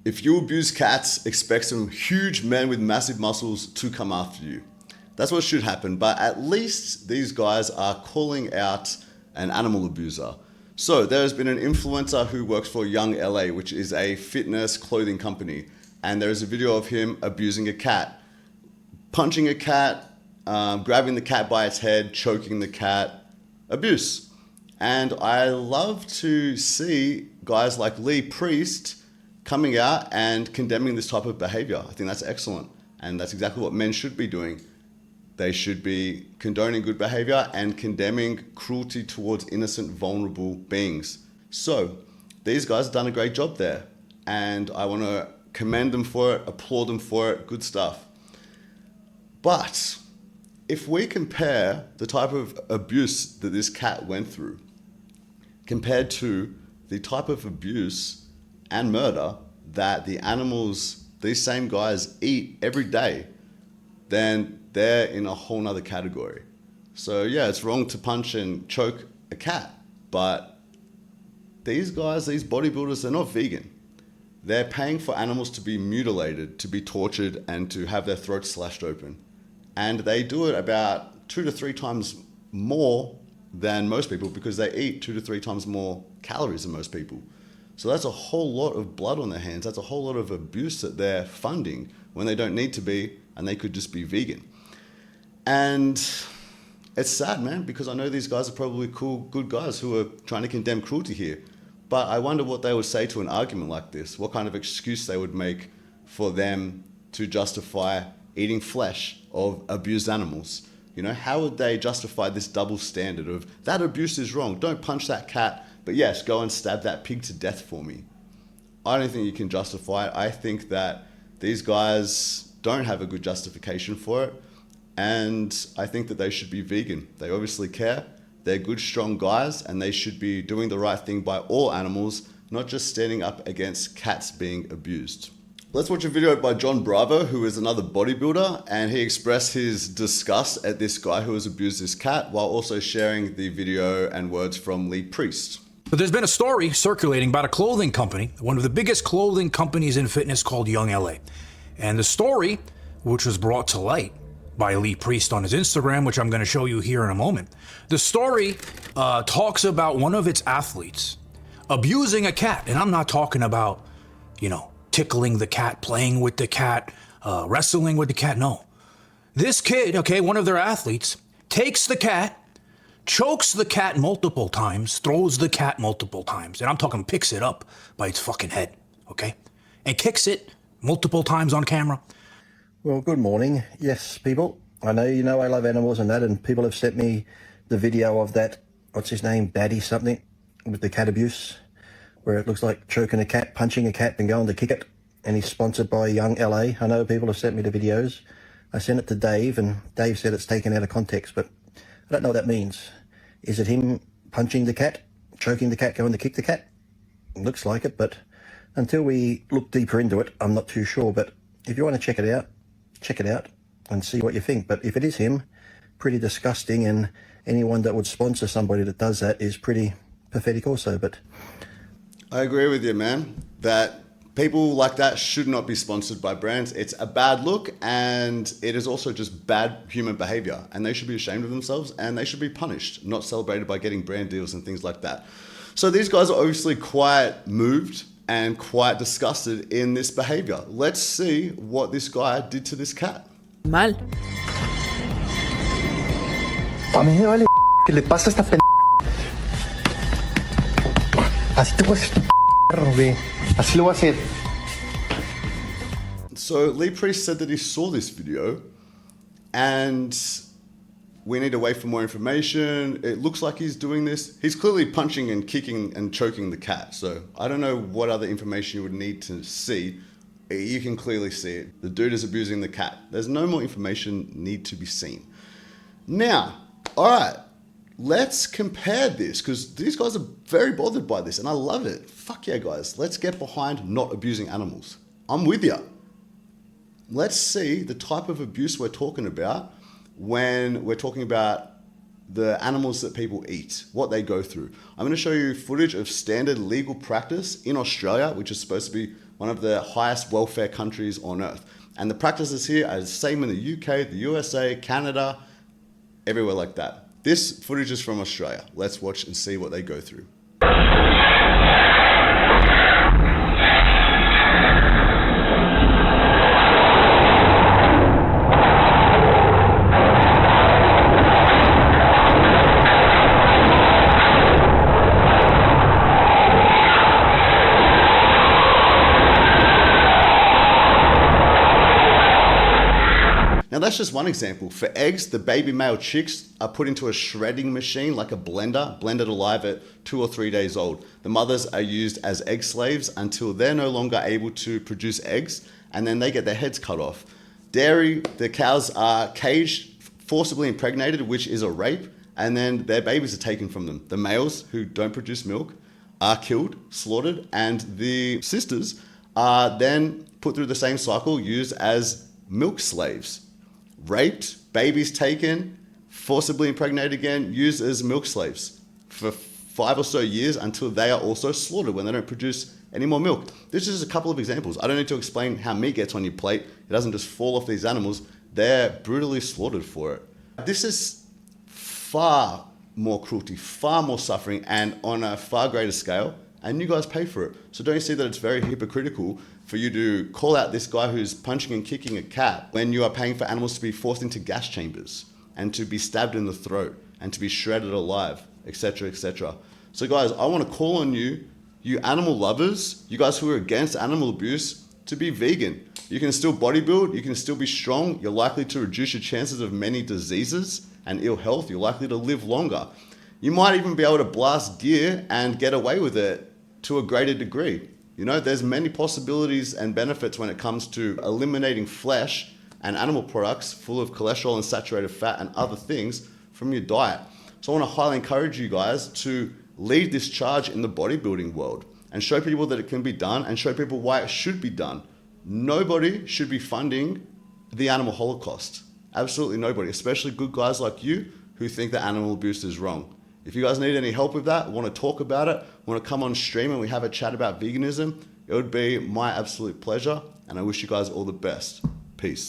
If you abuse cats, expect some huge men with massive muscles to come after you. That's what should happen, but at least these guys are calling out an animal abuser. So there's been an influencer who works for Young LA, which is a fitness clothing company. And there's a video of him abusing a cat, punching a cat, grabbing the cat by its head, choking the cat, abuse. And I love to see guys like Lee Priest coming out and condemning this type of behavior. I think that's excellent. And that's exactly what men should be doing. They should be condoning good behavior and condemning cruelty towards innocent, vulnerable beings. So these guys have done a great job there. And I want to commend them for it, applaud them for it, good stuff. But if we compare the type of abuse that this cat went through compared to the type of abuse and murder that the animals, these same guys eat every day, then they're in a whole nother category. So yeah, it's wrong to punch and choke a cat, but these guys, these bodybuilders, they're not vegan. They're paying for animals to be mutilated, to be tortured, and to have their throats slashed open. And they do it about 2 to 3 times more than most people because they eat 2 to 3 times more calories than most people. So that's a whole lot of blood on their hands. That's a whole lot of abuse that they're funding when they don't need to be, and they could just be vegan. And it's sad, man, because I know these guys are probably cool, good guys who are trying to condemn cruelty here. But I wonder what they would say to an argument like this, what kind of excuse they would make for them to justify eating flesh of abused animals. You know, how would they justify this double standard of that abuse is wrong, don't punch that cat, but yes, go and stab that pig to death for me. I don't think you can justify it. I think that these guys don't have a good justification for it, and I think that they should be vegan. They obviously care. They're good, strong guys, and they should be doing the right thing by all animals, not just standing up against cats being abused. Let's watch a video by John Bravo, who is another bodybuilder, and he expressed his disgust at this guy who has abused this cat while also sharing the video and words from Lee Priest. But there's been a story circulating about a clothing company, one of the biggest clothing companies in fitness called Young LA. And the story, which was brought to light by Lee Priest on his Instagram, which I'm going to show you here in a moment. The story talks about one of its athletes abusing a cat. And I'm not talking about, tickling the cat, playing with the cat, wrestling with the cat. No. This kid, one of their athletes, takes the cat, chokes the cat multiple times, throws the cat multiple times. And I'm talking picks it up by its fucking head, and kicks it multiple times on camera. Well, good morning. Yes, people. I know I love animals and that, and people have sent me the video of that, what's his name, Daddy something, with the cat abuse, where it looks like choking a cat, punching a cat and going to kick it. And he's sponsored by Young LA. I know people have sent me the videos. I sent it to Dave, and Dave said it's taken out of context, but I don't know what that means. Is it him punching the cat, choking the cat, going to kick the cat? It looks like it, but until we look deeper into it, I'm not too sure. But if you want to check it out and see what you think. But if it is him, pretty disgusting, and anyone that would sponsor somebody that does that is pretty pathetic also. But I agree with you, man, that people like that should not be sponsored by brands. It's a bad look, and it is also just bad human behavior, and they should be ashamed of themselves, and they should be punished, not celebrated by getting brand deals and things like that. So these guys are obviously quite moved and quite disgusted in this behavior. Let's see what this guy did to this cat. Mal. A mí me vale ¿qué le pasa a esta p***? Así te voy a hacer perro, güey. Así lo voy a hacer. So Lee Priest said that he saw this video, and we need to wait for more information. It looks like he's doing this. He's clearly punching and kicking and choking the cat. So I don't know what other information you would need to see. You can clearly see it. The dude is abusing the cat. There's no more information need to be seen. Now, all right, let's compare this, because these guys are very bothered by this, and I love it. Fuck yeah, guys. Let's get behind not abusing animals. I'm with you. Let's see the type of abuse we're talking about when we're talking about the animals that people eat, what they go through. I'm going to show you footage of standard legal practice in Australia, which is supposed to be one of the highest welfare countries on earth. And the practices here are the same in the UK, the USA, Canada, everywhere like that. This footage is from Australia. Let's watch and see what they go through. Now that's just one example. For eggs, the baby male chicks are put into a shredding machine like a blender, blended alive at 2 or 3 days old. The mothers are used as egg slaves until they're no longer able to produce eggs, and then they get their heads cut off. Dairy, the cows are caged, forcibly impregnated, which is a rape, and then their babies are taken from them. The males who don't produce milk are killed, slaughtered, and the sisters are then put through the same cycle, used as milk slaves. Raped, babies taken, forcibly impregnated again, used as milk slaves for 5 or so years until they are also slaughtered when they don't produce any more milk. This is just a couple of examples. I don't need to explain how meat gets on your plate. It doesn't just fall off these animals. They're brutally slaughtered for it. This is far more cruelty, far more suffering, and on a far greater scale, and you guys pay for it. So don't you see that it's very hypocritical for you to call out this guy who's punching and kicking a cat when you are paying for animals to be forced into gas chambers and to be stabbed in the throat and to be shredded alive, etc., etc. So guys, I want to call on you, you animal lovers, you guys who are against animal abuse, to be vegan. You can still bodybuild, you can still be strong, you're likely to reduce your chances of many diseases and ill health, you're likely to live longer. You might even be able to blast gear and get away with it to a greater degree. You know, there's many possibilities and benefits when it comes to eliminating flesh and animal products full of cholesterol and saturated fat and other things from your diet. So I want to highly encourage you guys to lead this charge in the bodybuilding world and show people that it can be done and show people why it should be done. Nobody should be funding the animal holocaust. Absolutely nobody, especially good guys like you who think that animal abuse is wrong. If you guys need any help with that, want to talk about it, want to come on stream and we have a chat about veganism, it would be my absolute pleasure. And I wish you guys all the best. Peace.